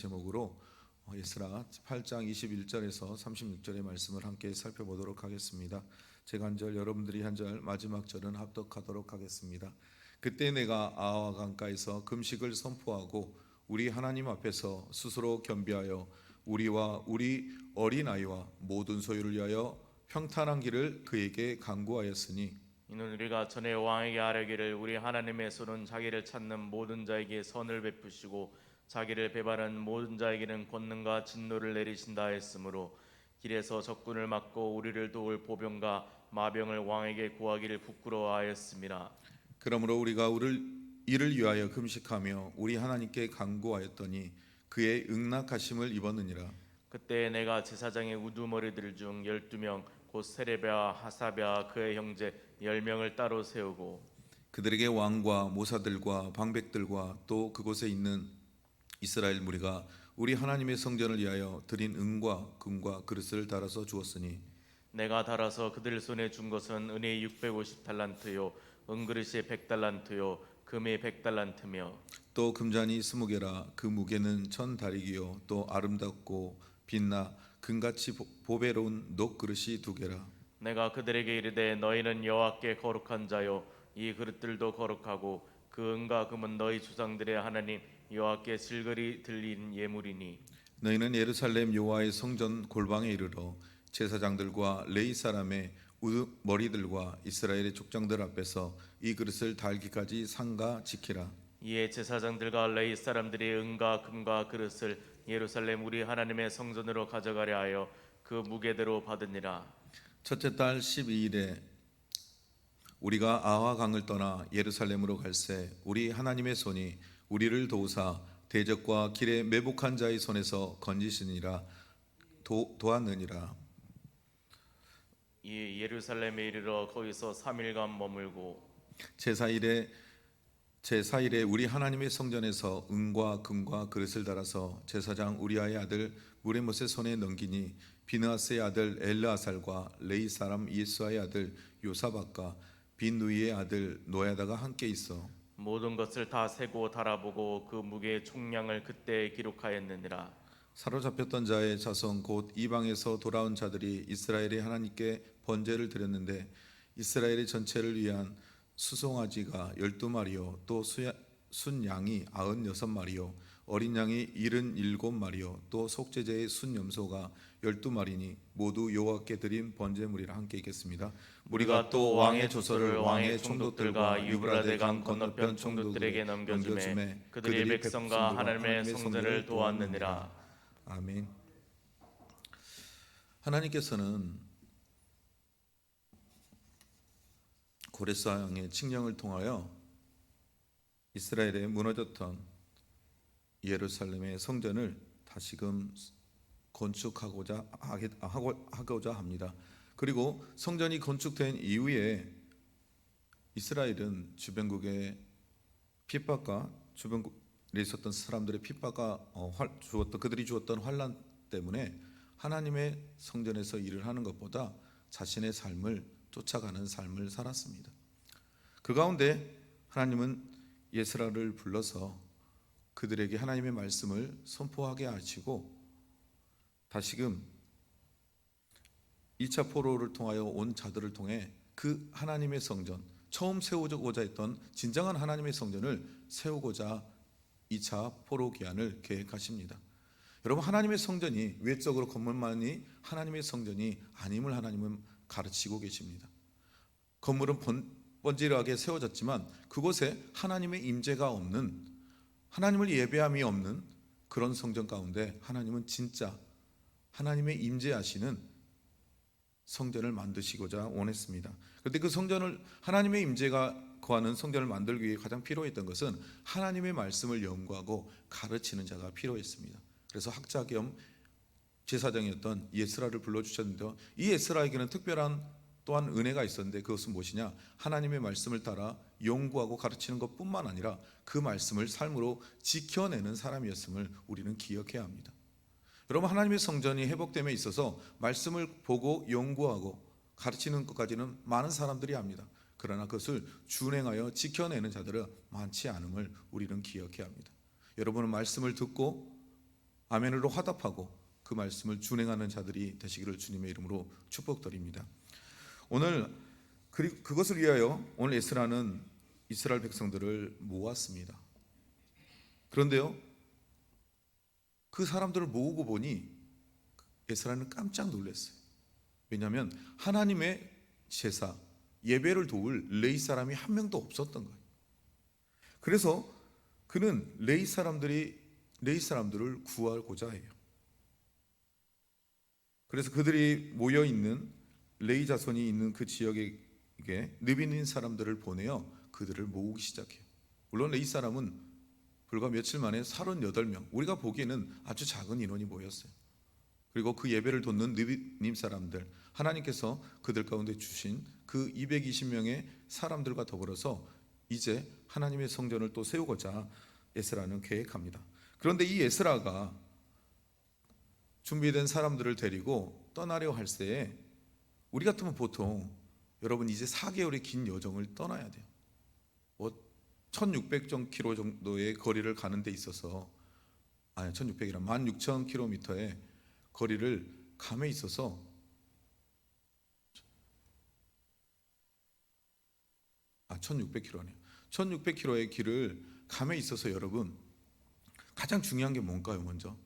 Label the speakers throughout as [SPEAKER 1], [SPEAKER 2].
[SPEAKER 1] 제목으로 에스라 8장 21절에서 36절의 말씀을 함께 살펴보도록 하겠습니다. 제가 한 절, 여러분들이 한 절, 마지막 절은 합독하도록 하겠습니다. 그때 내가 아와 강가에서 금식을 선포하고 우리 하나님 앞에서 스스로 겸비하여 우리와 우리 어린아이와 모든 소유를 위하여 평탄한 길을 그에게 간구하였으니,
[SPEAKER 2] 이는 우리가 전에 왕에게 아뢰기를 우리 하나님의 손은 자기를 찾는 모든 자에게 선을 베푸시고 자기를 배반하는 모든 자에게는 권능과 진노를 내리신다 했으므로 길에서 적군을 막고 우리를 도울 보병과 마병을 왕에게 구하기를 부끄러워하였습니다.
[SPEAKER 1] 그러므로 우리가 이를 위하여 금식하며 우리 하나님께 간구하였더니 그의 응낙하심을 입었느니라.
[SPEAKER 2] 그때 내가 제사장의 우두머리들 중 12명 곧 세레비아 하사랴 그의 형제 10명을 따로 세우고
[SPEAKER 1] 그들에게 왕과 모사들과 방백들과 또 그곳에 있는 이스라엘 무리가 우리 하나님의 성전을 위하여 드린 은과 금과 그릇을 달아서 주었으니,
[SPEAKER 2] 내가 달아서 그들 손에 준 것은 은이 650달란트요 은그릇이 100달란트요 금이 100달란트며
[SPEAKER 1] 또 금잔이 20개라. 그 무게는 1000다리기요 또 아름답고 빛나 금같이 보배로운 녹그릇이 2개라.
[SPEAKER 2] 내가 그들에게 이르되 너희는 여호와께 거룩한 자요 이 그릇들도 거룩하고 그 은과 금은 너희 조상들의 하나님 여호와께 실거리 들린 예물이니
[SPEAKER 1] 너희는 예루살렘 여호와의 성전 골방에 이르러 제사장들과 레위 사람의 머리들과 이스라엘의 족장들 앞에서 이 그릇을 달기까지 삼가 지키라.
[SPEAKER 2] 이에 제사장들과 레위 사람들이 은과 금과 그릇을 예루살렘 우리 하나님의 성전으로 가져가려 하여 그 무게대로 받으니라.
[SPEAKER 1] 첫째 달 12일에 우리가 아와 강을 떠나 예루살렘으로 갈새 우리 하나님의 손이 우리를 도우사 대적과 길에 매복한 자의 손에서 건지시니라. 도왔느니라.
[SPEAKER 2] 이 예루살렘에 이르러 거기서 3일간 머물고
[SPEAKER 1] 제4일에 우리 하나님의 성전에서 은과 금과 그릇을 달아서 제사장 우리아의 아들 무레못의 손에 넘기니, 비느하스의 아들 엘르아살과 레이 사람 예수아의 아들 요사박과 빈누이의 아들 노야다가 함께 있어
[SPEAKER 2] 모든 것을 다 세고 달아보고 그 무게의 총량을 그때 기록하였느니라.
[SPEAKER 1] 사로잡혔던 자의 자손 곧 이방에서 돌아온 자들이 이스라엘의 하나님께 번제를 드렸는데, 이스라엘의 전체를 위한 수송아지가 12마리요 또 순양이 96마리요 어린 양이 77마리요 또 속죄제의 순염소가 12마리니 모두 여호와께 드린 번제물이라. 함께 읽겠습니다. 우리가 또 왕의 조서를 왕의 총독들과 유브라데 강 건너편 총독들에게 넘겨주매
[SPEAKER 2] 그들이 백성과 하나님의 성전을 도왔느니라.
[SPEAKER 1] 아멘. 하나님께서는 고레스왕의 칙령을 통하여 이스라엘에 무너졌던 예루살렘의 성전을 다시금 건축하고자 합니다. 그리고 성전이 건축된 이후에 이스라엘은 주변국의 핍박과 주변국에 있었던 사람들의 핍박과 그들이 주었던 환난 때문에 하나님의 성전에서 일을 하는 것보다 자신의 삶을 쫓아가는 삶을 살았습니다. 그 가운데 하나님은 예스라를 불러서 그들에게 하나님의 말씀을 선포하게 하시고, 다시금 2차 포로를 통하여 온 자들을 통해 그 하나님의 성전, 처음 세우고자 했던 진정한 하나님의 성전을 세우고자 2차 포로 기한을 계획하십니다. 여러분, 하나님의 성전이 외적으로 건물만이 하나님의 성전이 아님을 하나님은 가르치고 계십니다. 건물은 번지르하게 세워졌지만 그곳에 하나님의 임재가 없는, 하나님을 예배함이 없는 그런 성전 가운데 하나님은 진짜 하나님의 임재하시는 성전을 만드시고자 원했습니다. 그런데 그 성전을, 하나님의 임재가 거하는 성전을 만들기 위해 가장 필요했던 것은 하나님의 말씀을 연구하고 가르치는 자가 필요했습니다. 그래서 학자 겸 제사장이었던 예스라를 불러주셨는데요, 이 예스라에게는 특별한 또한 은혜가 있었는데, 그것은 무엇이냐? 하나님의 말씀을 따라 연구하고 가르치는 것뿐만 아니라 그 말씀을 삶으로 지켜내는 사람이었음을 우리는 기억해야 합니다. 여러분, 하나님의 성전이 회복됨에 있어서 말씀을 보고 연구하고 가르치는 것까지는 많은 사람들이 합니다. 그러나 그것을 준행하여 지켜내는 자들은 많지 않음을 우리는 기억해야 합니다. 여러분은 말씀을 듣고 아멘으로 화답하고 그 말씀을 준행하는 자들이 되시기를 주님의 이름으로 축복드립니다. 오늘 그것을 위하여 오늘 에스라는 이스라엘 백성들을 모았습니다. 그런데요, 그 사람들을 모으고 보니 에스라는 깜짝 놀랐어요. 왜냐하면 하나님의 제사, 예배를 도울 레위 사람이 한 명도 없었던 거예요. 그래서 그는 레위 사람들을 구하고자 해요. 그래서 그들이 모여 있는 레위 자손이 있는 그 지역에게 느비닌 사람들을 보내어 그들을 모으기 시작해요. 물론 레위 사람은 불과 며칠 만에 38명, 우리가 보기에는 아주 작은 인원이 모였어요. 그리고 그 예배를 돕는 느비님 사람들, 하나님께서 그들 가운데 주신 그 220명의 사람들과 더불어서 이제 하나님의 성전을 또 세우고자 에스라는 계획합니다. 그런데 이 에스라가 준비된 사람들을 데리고 떠나려 할 때에 우리 같으면 보통 여러분 이제 4개월의 긴 여정을 떠나야 돼요. 1600km 정도의 거리를 가는 데 있어서 1600이란 16,000km의 거리를 감에 있어서 1600km네요. 1600km의 길을 감에 있어서 여러분 가장 중요한 게 뭔가요? 먼저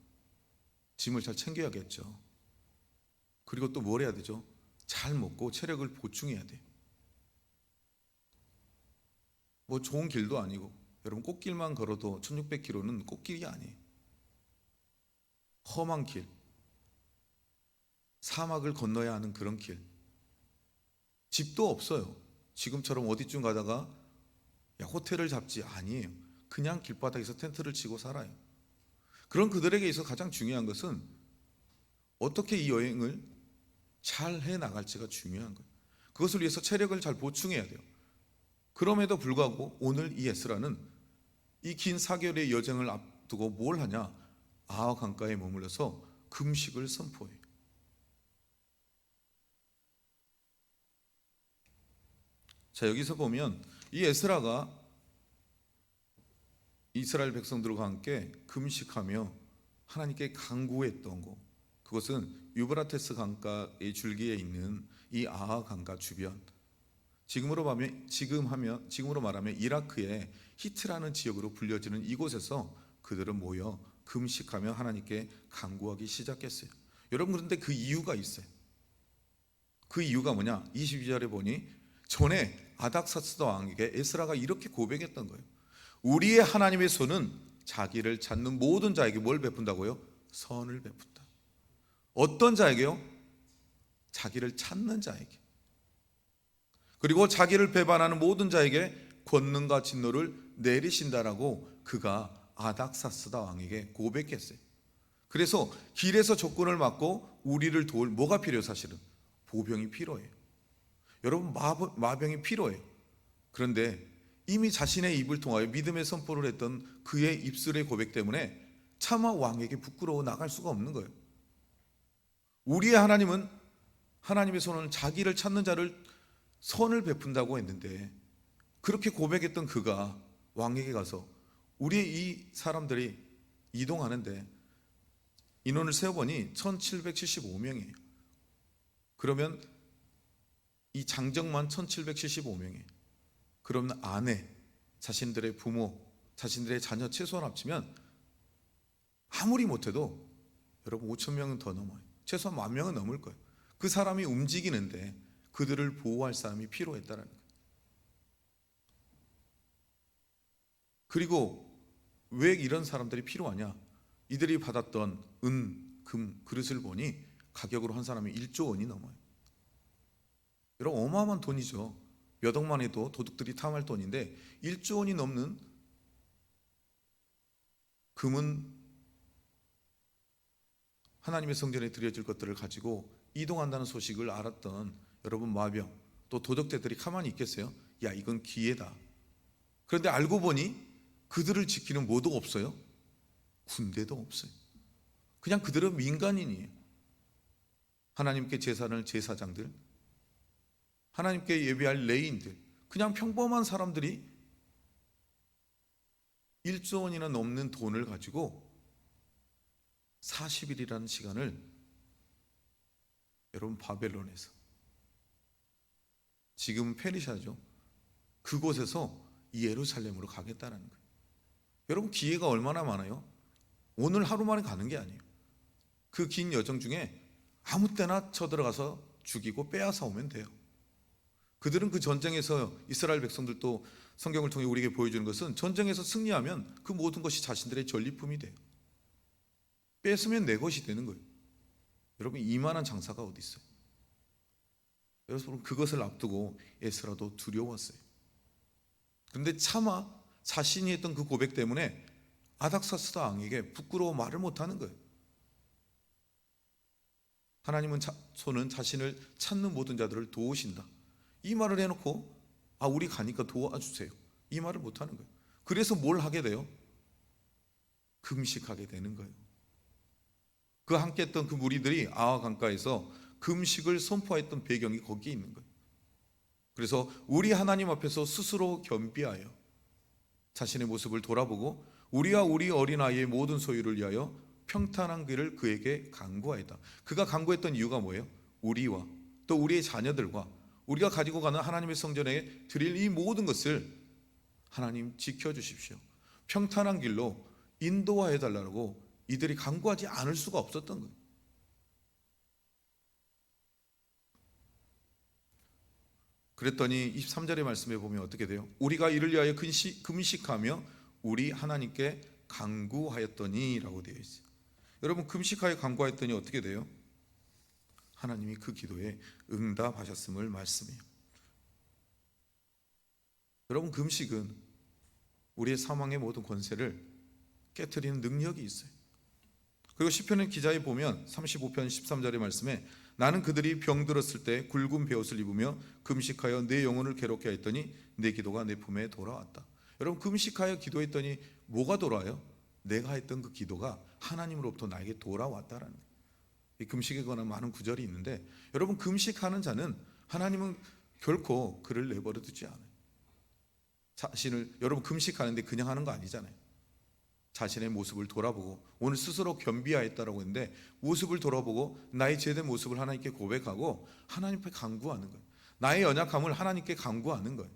[SPEAKER 1] 짐을 잘 챙겨야겠죠. 그리고 또 뭘 해야 되죠? 잘 먹고 체력을 보충해야 돼요. 좋은 길도 아니고 여러분 꽃길만 걸어도 1600km는 꽃길이 아니에요. 험한 길, 사막을 건너야 하는 그런 길. 집도 없어요. 지금처럼 어디쯤 가다가 호텔을 잡지 아니에요. 그냥 길바닥에서 텐트를 치고 살아요. 그런 그들에게 있어서 가장 중요한 것은 어떻게 이 여행을 잘 해나갈지가 중요한 거예요. 그것을 위해서 체력을 잘 보충해야 돼요. 그럼에도 불구하고 오늘 이 에스라는 이 긴 4개월의 여정을 앞두고 뭘 하냐? 아하 강가에 머물러서 금식을 선포해요. 자, 여기서 보면 이 에스라가 이스라엘 백성들과 함께 금식하며 하나님께 간구했던 곳, 그것은 유브라테스 강가의 줄기에 있는 이 아하 강가 주변, 지금으로 말하면 이라크의 히트라는 지역으로 불려지는 이곳에서 그들은 모여 금식하며 하나님께 간구하기 시작했어요. 여러분, 그런데 그 이유가 있어요. 그 이유가 뭐냐? 22절에 보니 전에 아닥사스다 왕에게 에스라가 이렇게 고백했던 거예요. 우리의 하나님의 손은 자기를 찾는 모든 자에게 뭘 베푼다고요? 선을 베푼다. 어떤 자에게요? 자기를 찾는 자에게. 그리고 자기를 배반하는 모든 자에게 권능과 진노를 내리신다라고 그가 아닥사스다 왕에게 고백했어요. 그래서 길에서 적군을 막고 우리를 도울 뭐가 필요해요? 사실은 보병이 필요해요. 여러분, 마병이 필요해요. 그런데 이미 자신의 입을 통하여 믿음의 선포를 했던 그의 입술의 고백 때문에 차마 왕에게 부끄러워 나갈 수가 없는 거예요. 우리의 하나님은 하나님의 손은 자기를 찾는 자를 선을 베푼다고 했는데, 그렇게 고백했던 그가 왕에게 가서 우리의 이 사람들이 이동하는데 인원을 세어보니 1775명이에요. 그러면 이 장정만 1775명이에요. 그러면 아내, 자신들의 부모, 자신들의 자녀 최소한 합치면 아무리 못해도 여러분 5,000명은 더 넘어요. 최소한 10,000명은 넘을 거예요. 그 사람이 움직이는데 그들을 보호할 사람이 필요했다는 거예요. 그리고 왜 이런 사람들이 필요하냐? 이들이 받았던 은, 금, 그릇을 보니 가격으로 한 사람이 1조 원이 넘어요. 여러분, 어마어마한 돈이죠. 몇 억만 해도 도둑들이 탐할 돈인데 1조 원이 넘는 금은 하나님의 성전에 드려질 것들을 가지고 이동한다는 소식을 알았던 여러분 마병, 또 도적대들이 가만히 있겠어요? 야, 이건 기회다. 그런데 알고 보니 그들을 지키는 뭐도 없어요? 군대도 없어요. 그냥 그들은 민간인이에요. 하나님께 제사를 제사장들, 하나님께 예배할 레위인들, 그냥 평범한 사람들이 1조 원이나 넘는 돈을 가지고 40일이라는 시간을 여러분 바벨론에서, 지금 페르시아죠, 그곳에서 이 예루살렘으로 가겠다는 거예요. 여러분 기회가 얼마나 많아요? 오늘 하루 만에 가는 게 아니에요. 그 긴 여정 중에 아무 때나 쳐들어가서 죽이고 빼앗아 오면 돼요. 그들은 그 전쟁에서, 이스라엘 백성들도 성경을 통해 우리에게 보여주는 것은 전쟁에서 승리하면 그 모든 것이 자신들의 전리품이 돼요. 뺏으면 내 것이 되는 거예요. 여러분 이만한 장사가 어디 있어요? 여러분 그것을 앞두고 에스라도 두려웠어요. 그런데 차마 자신이 했던 그 고백 때문에 아닥사스다 왕에게 부끄러워 말을 못하는 거예요. 하나님은 손은 자신을 찾는 모든 자들을 도우신다, 이 말을 해놓고 우리 가니까 도와주세요, 이 말을 못하는 거예요. 그래서 뭘 하게 돼요? 금식하게 되는 거예요. 그 함께 했던 그 무리들이 아하 강가에서 금식을 선포했던 배경이 거기에 있는 거예요. 그래서 우리 하나님 앞에서 스스로 겸비하여 자신의 모습을 돌아보고 우리와 우리 어린아이의 모든 소유를 위하여 평탄한 길을 그에게 간구하였다. 그가 간구했던 이유가 뭐예요? 우리와 또 우리의 자녀들과 우리가 가지고 가는 하나님의 성전에 드릴 이 모든 것을 하나님 지켜주십시오, 평탄한 길로 인도하여 달라고 이들이 간구하지 않을 수가 없었던 거예요. 그랬더니 23절의 말씀에 보면 어떻게 돼요? 우리가 이를 위하여 금식하며 우리 하나님께 간구하였더니 라고 되어 있어요. 여러분 금식하여 간구하였더니 어떻게 돼요? 하나님이 그 기도에 응답하셨음을 말씀해요. 여러분 금식은 우리의 사망의 모든 권세를 깨트리는 능력이 있어요. 그리고 시편의 기자에 보면 35편 13절의 말씀에 나는 그들이 병들었을 때 굵은 베옷을 입으며 금식하여 내 영혼을 괴롭게 했더니 내 기도가 내 품에 돌아왔다. 여러분 금식하여 기도했더니 뭐가 돌아와요? 내가 했던 그 기도가 하나님으로부터 나에게 돌아왔다라는 거예요. 이 금식에 관한 많은 구절이 있는데 여러분 금식하는 자는 하나님은 결코 그를 내버려 두지 않아요. 여러분 금식하는데 그냥 하는 거 아니잖아요. 자신의 모습을 돌아보고 오늘 스스로 겸비하였다라고 했는데 모습을 돌아보고 나의 제된 모습을 하나님께 고백하고 하나님 앞에 간구하는 거예요. 나의 연약함을 하나님께 간구하는 거예요.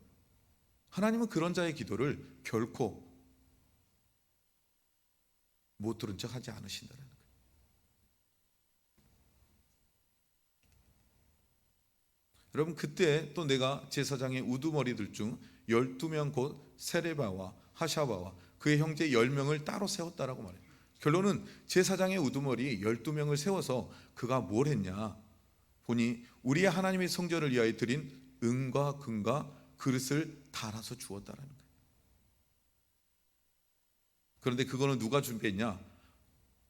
[SPEAKER 1] 하나님은 그런 자의 기도를 결코 못 들은 척 하지 않으신다는 거예요. 여러분 그때 또 내가 제사장의 우두머리들 중 12명 곧 세레바와 하샤바와 그의 형제 10명을 따로 세웠다라고 말해요. 결론은 제사장의 우두머리 12명을 세워서 그가 뭘 했냐 보니 우리의 하나님의 성전을 위하여 드린 은과 금과 그릇을 달아서 주었다라는 거예요. 그런데 그거는 누가 준비했냐?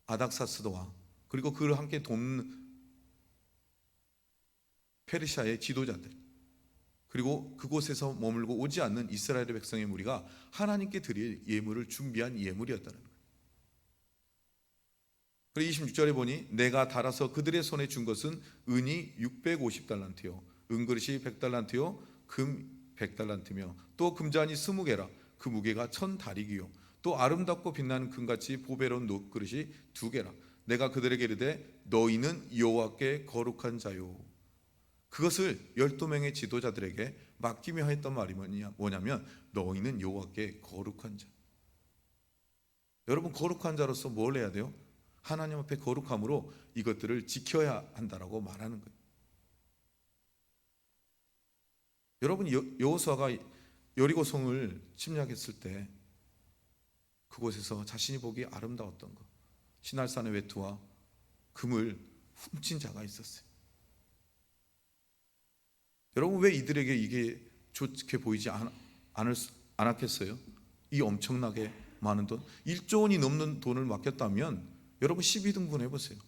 [SPEAKER 1] 아닥사스도 왕 그리고 그를 함께 돕는 페르시아의 지도자들 그리고 그곳에서 머물고 오지 않는 이스라엘의 백성의 무리가 하나님께 드릴 예물을 준비한 예물이었다는 거예요. 그리고 26절에 보니 내가 달아서 그들의 손에 준 것은 은이 650달란트요 은그릇이 100달란트요 금 100달란트며 또 금잔이 20개라 그 무게가 1000다리기요 또 아름답고 빛나는 금같이 보배로운 녹그릇이 2개라 내가 그들에게 이르되 너희는 여호와께 거룩한 자요. 그것을 12명의 지도자들에게 맡기며 했던 말이 뭐냐면 너희는 여호와께 거룩한 자. 여러분 거룩한 자로서 뭘 해야 돼요? 하나님 앞에 거룩함으로 이것들을 지켜야 한다라고 말하는 거예요. 여러분 여호수아가 여리고성을 침략했을 때 그곳에서 자신이 보기에 아름다웠던 것 시날산의 외투와 금을 훔친 자가 있었어요. 여러분 왜 이들에게 이게 좋게 보이지 않았겠어요? 이 엄청나게 많은 돈 1조 원이 넘는 돈을 맡겼다면 여러분 12등분 해보세요.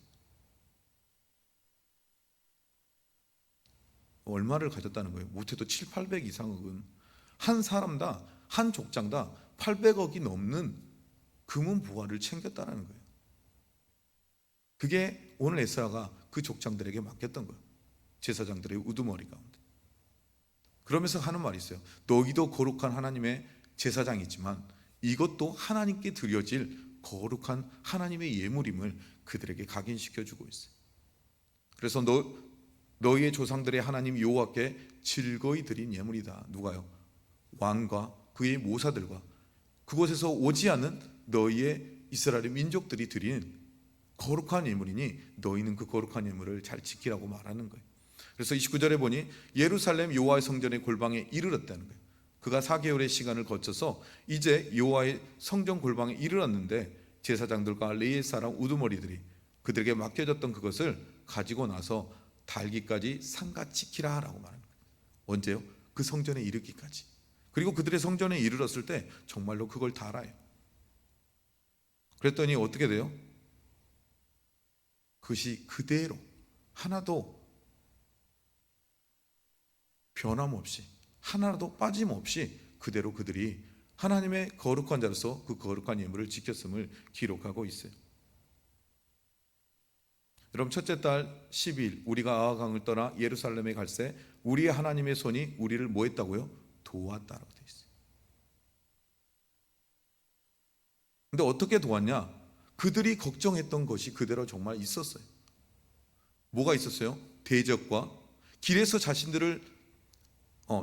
[SPEAKER 1] 얼마를 가졌다는 거예요? 못해도 7, 800 이상은 한 사람당 한 족장당 800억이 넘는 금은 부화를 챙겼다는 거예요. 그게 오늘 에스라가 그 족장들에게 맡겼던 거예요. 제사장들의 우두머리 가운데. 그러면서 하는 말이 있어요. 너희도 거룩한 하나님의 제사장이지만 이것도 하나님께 드려질 거룩한 하나님의 예물임을 그들에게 각인시켜주고 있어요. 그래서 너희의 조상들의 하나님 여호와께 즐거이 드린 예물이다. 누가요? 왕과 그의 모사들과 그곳에서 오지 않는 너희의 이스라엘의 민족들이 드린 거룩한 예물이니 너희는 그 거룩한 예물을 잘 지키라고 말하는 거예요. 그래서 29절에 보니 예루살렘 여호와의 성전의 골방에 이르렀다는 거예요. 그가 4개월의 시간을 거쳐서 이제 여호와의 성전 골방에 이르렀는데 제사장들과 레위 사람 우두머리들이 그들에게 맡겨졌던 그것을 가지고 나서 달기까지 삼가지키라 라고 말합니다. 언제요? 그 성전에 이르기까지. 그리고 그들의 성전에 이르렀을 때 정말로 그걸 달아요. 그랬더니 어떻게 돼요? 그것이 그대로 하나도 변함없이 하나도 빠짐없이 그대로 그들이 하나님의 거룩한 자로서 그 거룩한 예물을 지켰음을 기록하고 있어요. 여러분, 첫째 달 12일 우리가 아하강을 떠나 예루살렘에 갈새 우리의 하나님의 손이 우리를 뭐 했다고요? 도왔다라고 되어 있어요. 근데 어떻게 도왔냐? 그들이 걱정했던 것이 그대로 정말 있었어요. 뭐가 있었어요? 대적과 길에서 자신들을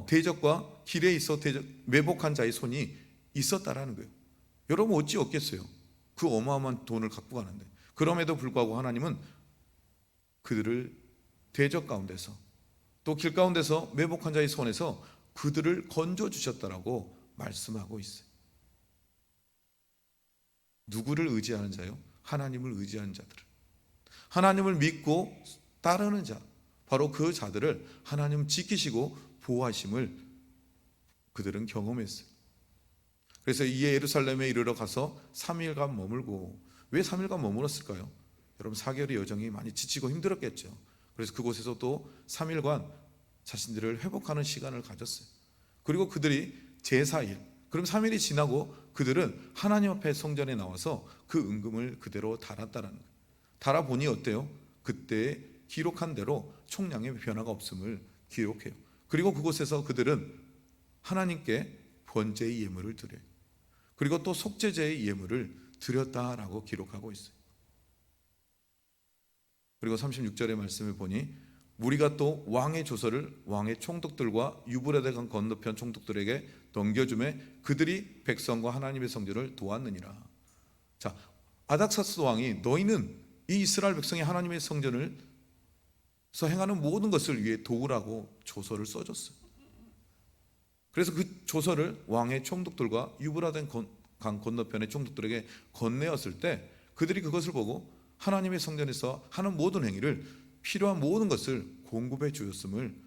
[SPEAKER 1] 대적과 길에 있어 매복한 자의 손이 있었다라는 거예요. 여러분 어찌 없겠어요? 그 어마어마한 돈을 갖고 가는데. 그럼에도 불구하고 하나님은 그들을 대적 가운데서 또 길 가운데서 매복한 자의 손에서 그들을 건져 주셨다라고 말씀하고 있어요. 누구를 의지하는 자요? 하나님을 의지하는 자들을, 하나님을 믿고 따르는 자, 바로 그 자들을 하나님 지키시고 보호하심을 그들은 경험했어요. 그래서 이에 예루살렘에 이르러 가서 3일간 머물고, 왜 3일간 머물었을까요? 여러분 4개월의 여정이 많이 지치고 힘들었겠죠. 그래서 그곳에서 또 3일간 자신들을 회복하는 시간을 가졌어요. 그리고 그들이 제4일, 그럼 3일이 지나고 그들은 하나님 앞에 성전에 나와서 그 은금을 그대로 달았다라는 거예요. 달아보니 어때요? 그때 기록한 대로 총량의 변화가 없음을 기록해요. 그리고 그곳에서 그들은 하나님께 번제의 예물을 드려요. 그리고 또 속죄제의 예물을 드렸다라고 기록하고 있어요. 그리고 36절의 말씀을 보니 우리가 또 왕의 조서를 왕의 총독들과 유브라데강 건너편 총독들에게 넘겨주매 그들이 백성과 하나님의 성전을 도왔느니라. 자, 아닥사스 왕이 너희는 이 이스라엘 백성이 하나님의 성전을 행하는 모든 것을 위해 도우라고 조서를 써줬어요. 그래서 그 조서를 왕의 총독들과 유브라데 강 건너편의 총독들에게 건네었을 때 그들이 그것을 보고 하나님의 성전에서 하는 모든 행위를 필요한 모든 것을 공급해 주었음을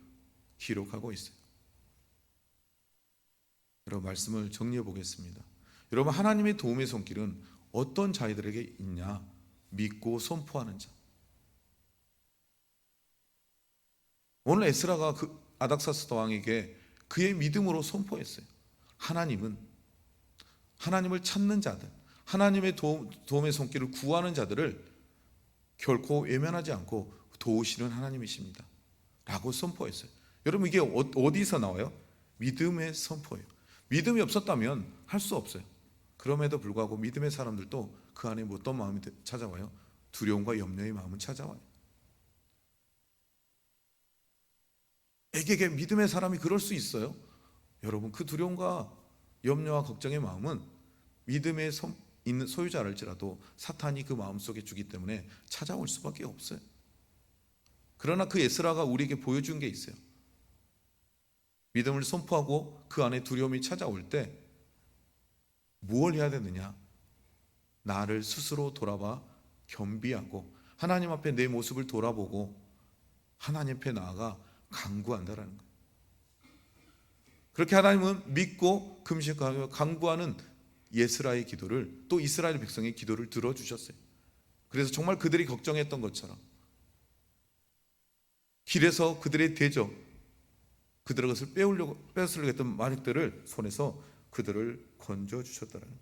[SPEAKER 1] 기록하고 있어요. 여러분, 말씀을 정리해 보겠습니다. 여러분, 하나님의 도움의 손길은 어떤 자들에게 있냐? 믿고 선포하는 자. 오늘 에스라가 그 아닥사스 왕에게 그의 믿음으로 선포했어요. 하나님은 하나님을 찾는 자들, 하나님의 도움의 손길을 구하는 자들을 결코 외면하지 않고 도우시는 하나님이십니다 라고 선포했어요. 여러분, 이게 어디서 나와요? 믿음의 선포예요. 믿음이 없었다면 할 수 없어요. 그럼에도 불구하고 믿음의 사람들도 그 안에 어떤 마음이 찾아와요? 두려움과 염려의 마음은 찾아와요. 애게게 믿음의 사람이 그럴 수 있어요. 여러분, 그 두려움과 염려와 걱정의 마음은 믿음의 있는 소유자랄지라도 사탄이 그 마음속에 주기 때문에 찾아올 수밖에 없어요. 그러나 그 에스라가 우리에게 보여준 게 있어요. 믿음을 선포하고 그 안에 두려움이 찾아올 때 무엇을 해야 되느냐? 나를 스스로 돌아봐 겸비하고 하나님 앞에 내 모습을 돌아보고 하나님 앞에 나아가 간구한다라는 거예요. 그렇게 하나님은 믿고 금식하며 간구하는 예스라의 기도를, 또 이스라엘 백성의 기도를 들어주셨어요. 그래서 정말 그들이 걱정했던 것처럼 길에서 그들의 대적, 그들의 것을 빼앗으려고 했던 마력들을 손에서 그들을 건져주셨다는 거예요.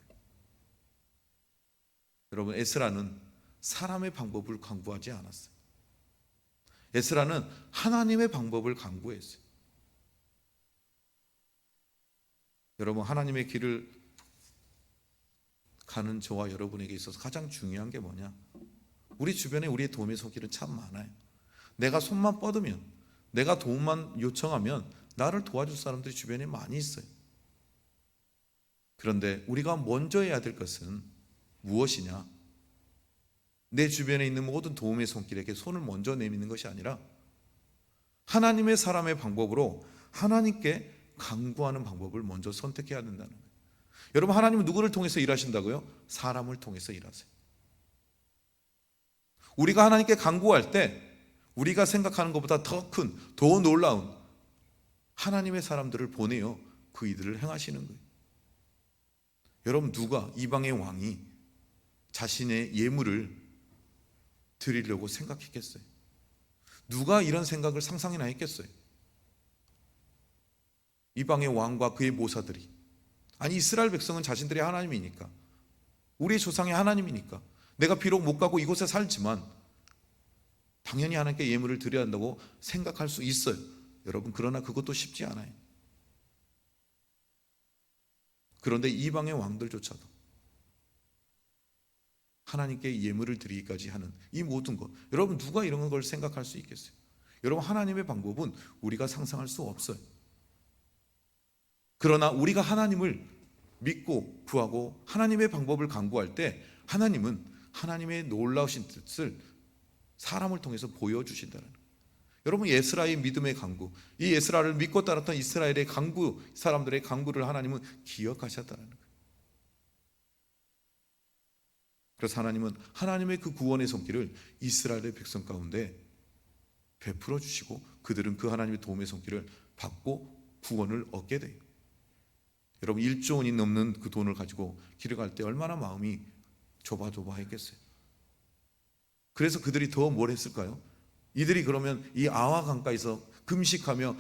[SPEAKER 1] 여러분, 에스라는 사람의 방법을 강구하지 않았어요. 에스라는 하나님의 방법을 강구했어요. 여러분, 하나님의 길을 가는 저와 여러분에게 있어서 가장 중요한 게 뭐냐? 우리 주변에 우리의 도움의 손길은 참 많아요. 내가 손만 뻗으면, 내가 도움만 요청하면 나를 도와줄 사람들이 주변에 많이 있어요. 그런데 우리가 먼저 해야 될 것은 무엇이냐? 내 주변에 있는 모든 도움의 손길에게 손을 먼저 내미는 것이 아니라 하나님의 사람의 방법으로 하나님께 간구하는 방법을 먼저 선택해야 된다는 거예요. 여러분, 하나님은 누구를 통해서 일하신다고요? 사람을 통해서 일하세요. 우리가 하나님께 간구할 때 우리가 생각하는 것보다 더 큰, 더 놀라운 하나님의 사람들을 보내어 그 일들을 행하시는 거예요. 여러분, 누가 이방의 왕이 자신의 예물을 드리려고 생각했겠어요? 누가 이런 생각을 상상이나 했겠어요? 이방의 왕과 그의 모사들이, 아니 이스라엘 백성은 자신들의 하나님이니까, 우리의 조상의 하나님이니까 내가 비록 못 가고 이곳에 살지만 당연히 하나님께 예물을 드려야 한다고 생각할 수 있어요. 여러분, 그러나 그것도 쉽지 않아요. 그런데 이방의 왕들조차도 하나님께 예물을 드리기까지 하는 이 모든 것, 여러분 누가 이런 걸 생각할 수 있겠어요? 여러분, 하나님의 방법은 우리가 상상할 수 없어요. 그러나 우리가 하나님을 믿고 구하고 하나님의 방법을 간구할 때 하나님은 하나님의 놀라우신 뜻을 사람을 통해서 보여주신다는 거예요. 여러분, 에스라의 믿음의 간구, 이 에스라를 믿고 따랐던 이스라엘의 간구, 사람들의 간구를 하나님은 기억하셨다는 거예요. 그래서 하나님은 하나님의 그 구원의 손길을 이스라엘의 백성 가운데 베풀어 주시고 그들은 그 하나님의 도움의 손길을 받고 구원을 얻게 돼요. 여러분, 1조 원이 넘는 그 돈을 가지고 길을 갈 때 얼마나 마음이 조바조바했겠어요. 그래서 그들이 더 뭘 했을까요? 이들이 그러면 이 아와 강가에서 금식하며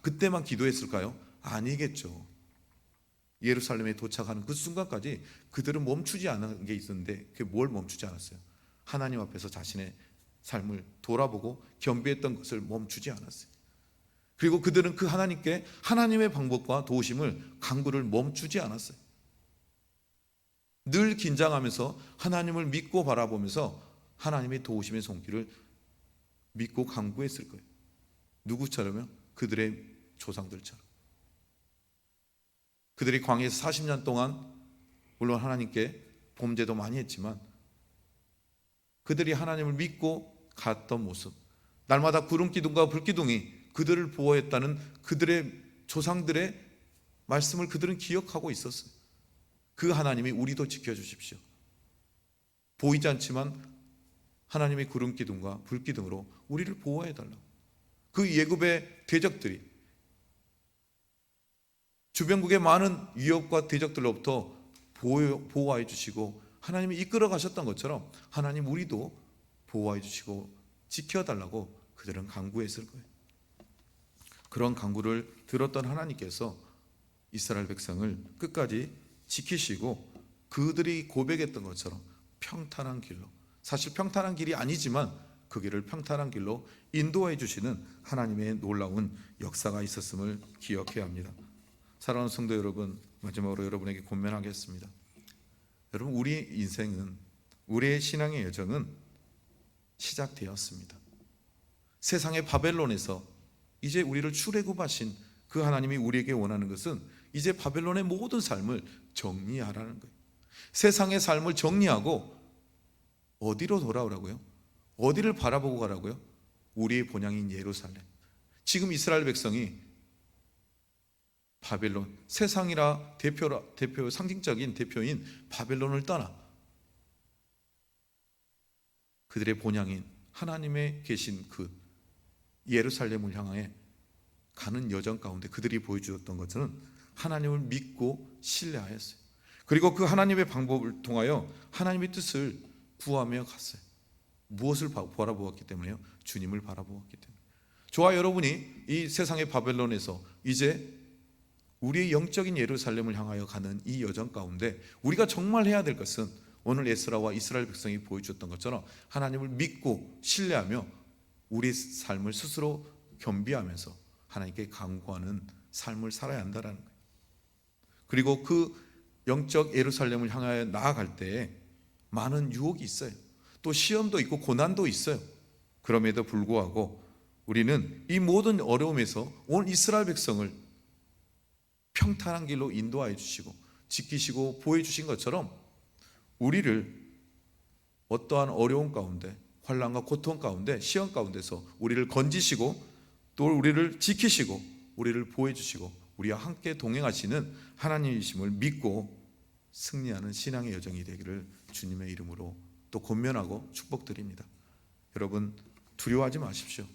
[SPEAKER 1] 그때만 기도했을까요? 아니겠죠. 예루살렘에 도착하는 그 순간까지 그들은 멈추지 않은 게 있었는데 그게 뭘 멈추지 않았어요? 하나님 앞에서 자신의 삶을 돌아보고 겸비했던 것을 멈추지 않았어요. 그리고 그들은 그 하나님께 하나님의 방법과 도우심을 간구를 멈추지 않았어요. 늘 긴장하면서 하나님을 믿고 바라보면서 하나님의 도우심의 손길을 믿고 간구했을 거예요. 누구처럼요? 그들의 조상들처럼. 그들이 광야에서 40년 동안 물론 하나님께 범죄도 많이 했지만 그들이 하나님을 믿고 갔던 모습, 날마다 구름기둥과 불기둥이 그들을 보호했다는 그들의 조상들의 말씀을 그들은 기억하고 있었어요. 그 하나님이 우리도 지켜주십시오. 보이지 않지만 하나님의 구름기둥과 불기둥으로 우리를 보호해달라고. 그 예굽의 대적들이 주변국의 많은 위협과 대적들로부터 보호해 주시고 하나님이 이끌어 가셨던 것처럼 하나님 우리도 보호해 주시고 지켜달라고 그들은 간구했을 거예요. 그런 간구를 들었던 하나님께서 이스라엘 백성을 끝까지 지키시고 그들이 고백했던 것처럼 평탄한 길로, 사실 평탄한 길이 아니지만 그 길을 평탄한 길로 인도해 주시는 하나님의 놀라운 역사가 있었음을 기억해야 합니다. 사랑하는 성도 여러분, 마지막으로 여러분에게 권면하겠습니다. 여러분, 우리 인생은, 우리의 신앙의 여정은 시작되었습니다. 세상의 바벨론에서 이제 우리를 출애굽하신 그 하나님이 우리에게 원하는 것은 이제 바벨론의 모든 삶을 정리하라는 거예요. 세상의 삶을 정리하고 어디로 돌아오라고요? 어디를 바라보고 가라고요? 우리의 본향인 예루살렘. 지금 이스라엘 백성이 바벨론, 세상이라 대표 상징적인 대표인 바벨론을 떠나 그들의 본향인 하나님의 계신 그 예루살렘을 향해 가는 여정 가운데 그들이 보여주었던 것은 하나님을 믿고 신뢰하였어요. 그리고 그 하나님의 방법을 통하여 하나님의 뜻을 구하며 갔어요. 무엇을 바라보았기 때문에요? 주님을 바라보았기 때문에. 저와 여러분이 이 세상의 바벨론에서 이제 우리의 영적인 예루살렘을 향하여 가는 이 여정 가운데 우리가 정말 해야 될 것은 오늘 에스라와 이스라엘 백성이 보여주었던 것처럼 하나님을 믿고 신뢰하며 우리 삶을 스스로 겸비하면서 하나님께 간구하는 삶을 살아야 한다는 거예요. 그리고 그 영적 예루살렘을 향하여 나아갈 때에 많은 유혹이 있어요. 또 시험도 있고 고난도 있어요. 그럼에도 불구하고 우리는 이 모든 어려움에서 온 이스라엘 백성을 평탄한 길로 인도하여 주시고 지키시고 보호해 주신 것처럼 우리를 어떠한 어려움 가운데, 환난과 고통 가운데, 시험 가운데서 우리를 건지시고 또 우리를 지키시고 우리를 보호해 주시고 우리와 함께 동행하시는 하나님이심을 믿고 승리하는 신앙의 여정이 되기를 주님의 이름으로 또 권면하고 축복드립니다. 여러분, 두려워하지 마십시오.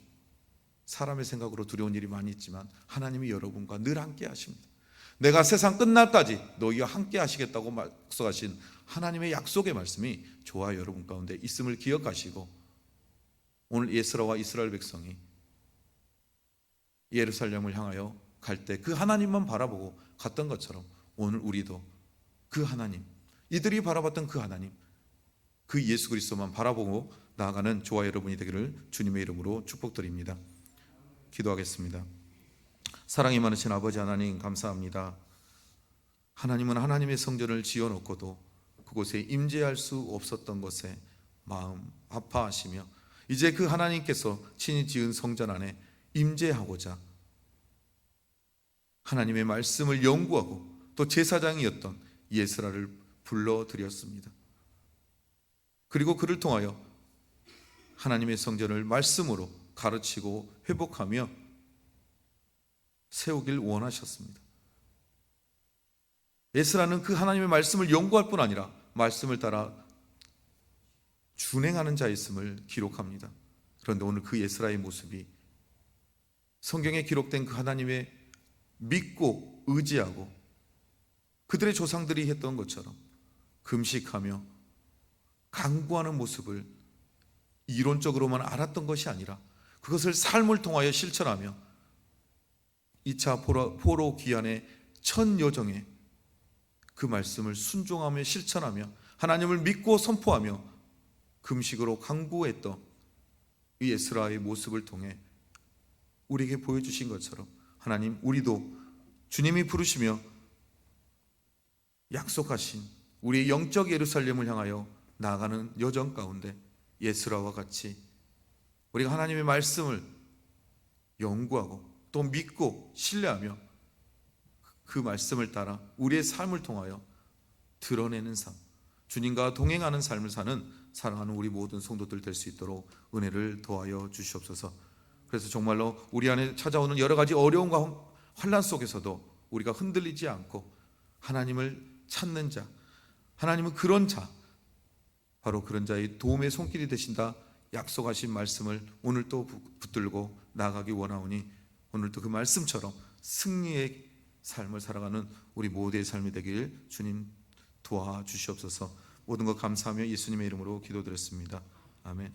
[SPEAKER 1] 사람의 생각으로 두려운 일이 많이 있지만 하나님이 여러분과 늘 함께 하십니다. 내가 세상 끝날까지 너희와 함께 하시겠다고 약속하신 하나님의 약속의 말씀이 저와 여러분 가운데 있음을 기억하시고 오늘 예스라와 이스라엘 백성이 예루살렘을 향하여 갈 때 그 하나님만 바라보고 갔던 것처럼 오늘 우리도 그 하나님, 이들이 바라봤던 그 하나님, 그 예수 그리스도만 바라보고 나아가는 저와 여러분이 되기를 주님의 이름으로 축복드립니다. 기도하겠습니다. 사랑이 많으신 아버지 하나님, 감사합니다. 하나님은 하나님의 성전을 지어놓고도 그곳에 임재할 수 없었던 것에 마음 아파하시며 이제 그 하나님께서 친히 지은 성전 안에 임재하고자 하나님의 말씀을 연구하고 또 제사장이었던 예스라를 불러들였습니다. 그리고 그를 통하여 하나님의 성전을 말씀으로 가르치고 회복하며 세우길 원하셨습니다. 에스라는 그 하나님의 말씀을 연구할 뿐 아니라 말씀을 따라 준행하는 자였음을 기록합니다. 그런데 오늘 그 에스라의 모습이 성경에 기록된 그 하나님의 믿고 의지하고 그들의 조상들이 했던 것처럼 금식하며 간구하는 모습을 이론적으로만 알았던 것이 아니라 그것을 삶을 통하여 실천하며 2차 포로 귀환의 첫 여정에 그 말씀을 순종하며 실천하며 하나님을 믿고 선포하며 금식으로 간구했던 이 에스라의 모습을 통해 우리에게 보여주신 것처럼 하나님, 우리도 주님이 부르시며 약속하신 우리의 영적 예루살렘을 향하여 나아가는 여정 가운데 예스라와 같이 우리가 하나님의 말씀을 연구하고 또 믿고 신뢰하며 그 말씀을 따라 우리의 삶을 통하여 드러내는 삶, 주님과 동행하는 삶을 사는 사랑하는 우리 모든 성도들 될 수 있도록 은혜를 더하여 주시옵소서. 그래서 정말로 우리 안에 찾아오는 여러 가지 어려움과 환난 속에서도 우리가 흔들리지 않고 하나님을 찾는 자, 하나님은 그런 자, 바로 그런 자의 도움의 손길이 되신다 약속하신 말씀을 오늘 또 붙들고 나아가기 원하오니 오늘도 그 말씀처럼 승리의 삶을 살아가는 우리 모두의 삶이 되길 주님 도와주시옵소서. 모든 것 감사하며 예수님의 이름으로 기도드렸습니다. 아멘.